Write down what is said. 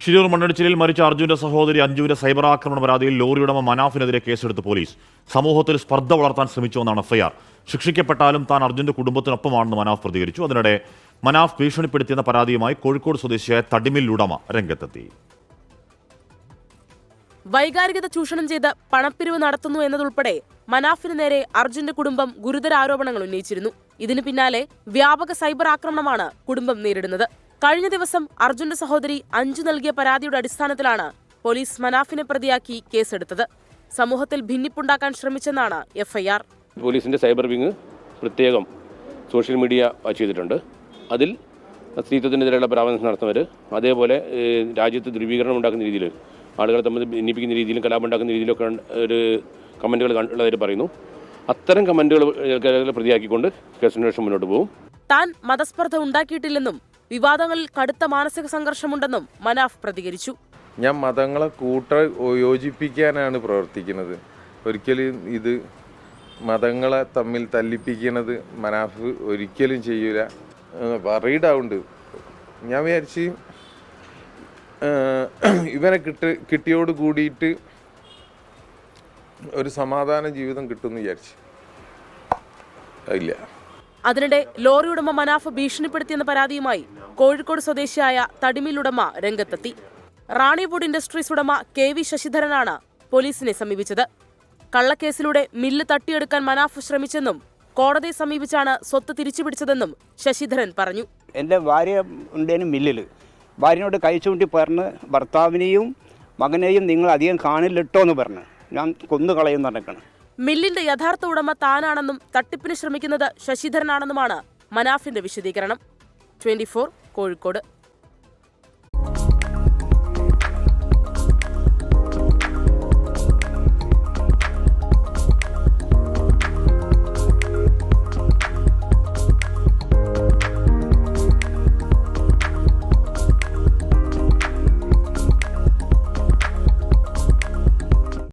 ഷിരൂർ മണ്ണിടിച്ചിലിൽ മരിച്ച അർജുന്റെ സഹോദരി അഞ്ജുവിന്റെ സൈബർ ആക്രമണ പരാതിയിൽ ലോറി ഉടമ മനാഫിനെതിരെ കേസെടുത്ത് പോലീസ്. സമൂഹത്തിൽ സ്പർദ്ധ വളർത്താൻ ശ്രമിച്ചുവെന്നാണ് എഫ്ഐആർ. ശിക്ഷിക്കപ്പെട്ടാലും താൻ അർജുന്റെ കുടുംബത്തിനൊപ്പമാണെന്ന് മനാഫ് പ്രതികരിച്ചു. അതിനിടെ മനാഫ് ഭീഷണിപ്പെടുത്തിയെന്ന പരാതിയുമായി കോഴിക്കോട് സ്വദേശിയായ തടിമിൽ ഉടമ രംഗത്തെത്തി. വൈകാരികത ചൂഷണം ചെയ്ത് പണപ്പിരിവ് നടത്തുന്നു എന്നതുൾപ്പെടെ മനാഫിന് നേരെ അർജുന്റെ കുടുംബം ഗുരുതര ആരോപണങ്ങൾ ഉന്നയിച്ചിരുന്നു. ഇതിനു പിന്നാലെ വ്യാപക സൈബർ ആക്രമണമാണ് കുടുംബം നേരിടുന്നത്. കഴിഞ്ഞ ദിവസം അർജുന്റെ സഹോദരി അഞ്ജു നൽകിയ പരാതിയുടെ അടിസ്ഥാനത്തിലാണ് പോലീസ് മനാഫിനെ പ്രതിയാക്കി കേസെടുത്തത്. സമൂഹത്തിൽ ഭിന്നിപ്പുണ്ടാക്കാൻ ശ്രമിച്ചെന്നാണ് എഫ്ഐആർ. പോലീസിന്റെ സൈബർ വിങ് പ്രത്യേകം സോഷ്യൽ മീഡിയ വാച്ച് ചെയ്തിട്ടുണ്ട്. അതിൽ സ്ത്രീത്വത്തിനെതിരെയുള്ള പരാമർശം നടത്തുന്നവർ, അതേപോലെ രാജ്യത്ത് ധ്രുവീകരണം ഉണ്ടാക്കുന്ന രീതിയിൽ ആളുകളെ തമ്മിൽ ഭിന്നിപ്പിക്കുന്ന രീതിയിലും കലാപമുണ്ടാക്കുന്ന രീതിയിലൊക്കെ ഒരു കമന്റുകൾ ഉള്ളതായിട്ട് പറയുന്നു. അത്തരം കമന്റുകൾ പ്രതിയാക്കിക്കൊണ്ട് കേസന്വേഷണം മുന്നോട്ട് പോകും. താൻ മതസ്പർദ്ധ ഉണ്ടാക്കിയിട്ടില്ലെന്നും വിവാദങ്ങളിൽ കടുത്ത മാനസിക സംഘർഷമുണ്ടെന്നും മനാഫ് പ്രതികരിച്ചു. ഞാൻ മതങ്ങളെ യോജിപ്പിക്കാനാണ് പ്രവർത്തിക്കുന്നത്. ഒരിക്കലും ഇത് മതങ്ങളെ തമ്മിൽ തല്ലിപ്പിക്കുന്നത് മനാഫ് ഒരിക്കലും ചെയ്യൂല. വറീഡാവുണ്ട്. ഞാൻ വിചാരിച്ച് ഇവനെ കിട്ടിയോട് കൂടിയിട്ട് ഒരു സമാധാന ജീവിതം കിട്ടുമെന്ന് വിചാരിച്ചു. ഇല്ല. അതിനിടെ ലോറി ഉടമ മനാഫ് ഭീഷണിപ്പെടുത്തിയെന്ന പരാതിയുമായി കോഴിക്കോട് സ്വദേശിയായ തടിമിൽ ഉടമ രംഗത്തെത്തി. റാണിവുഡ് ഇൻഡസ്ട്രീസ് ഉടമ KV ശശിധരനാണ് പോലീസിനെ സമീപിച്ചത്. കള്ളക്കേസിലൂടെ മില്ല് തട്ടിയെടുക്കാൻ മനാഫ് ശ്രമിച്ചെന്നും കോടതിയെ സമീപിച്ചാണ് സ്വത്ത് തിരിച്ചുപിടിച്ചതെന്നും ശശിധരൻ പറഞ്ഞു. എൻ്റെ ഭാര്യ ഉണ്ടേനും മില്ലിൽ ഭാര്യനോട് കഴിച്ചുകൂട്ടി പറഞ്ഞ് ഭർത്താവിനെയും മകനെയും നിങ്ങൾ അധികം കാണില്ലിട്ടോ എന്ന് പറഞ്ഞു ഞാൻ കൊന്നുകളയും നടക്കണം. മില്ലിന്റെ യഥാർത്ഥ ഉടമ താനാണെന്നും തട്ടിപ്പിന് ശ്രമിക്കുന്നത് ശശിധരനാണെന്നുമാണ് മനാഫിന്റെ വിശദീകരണം. 24 കോഴിക്കോട്.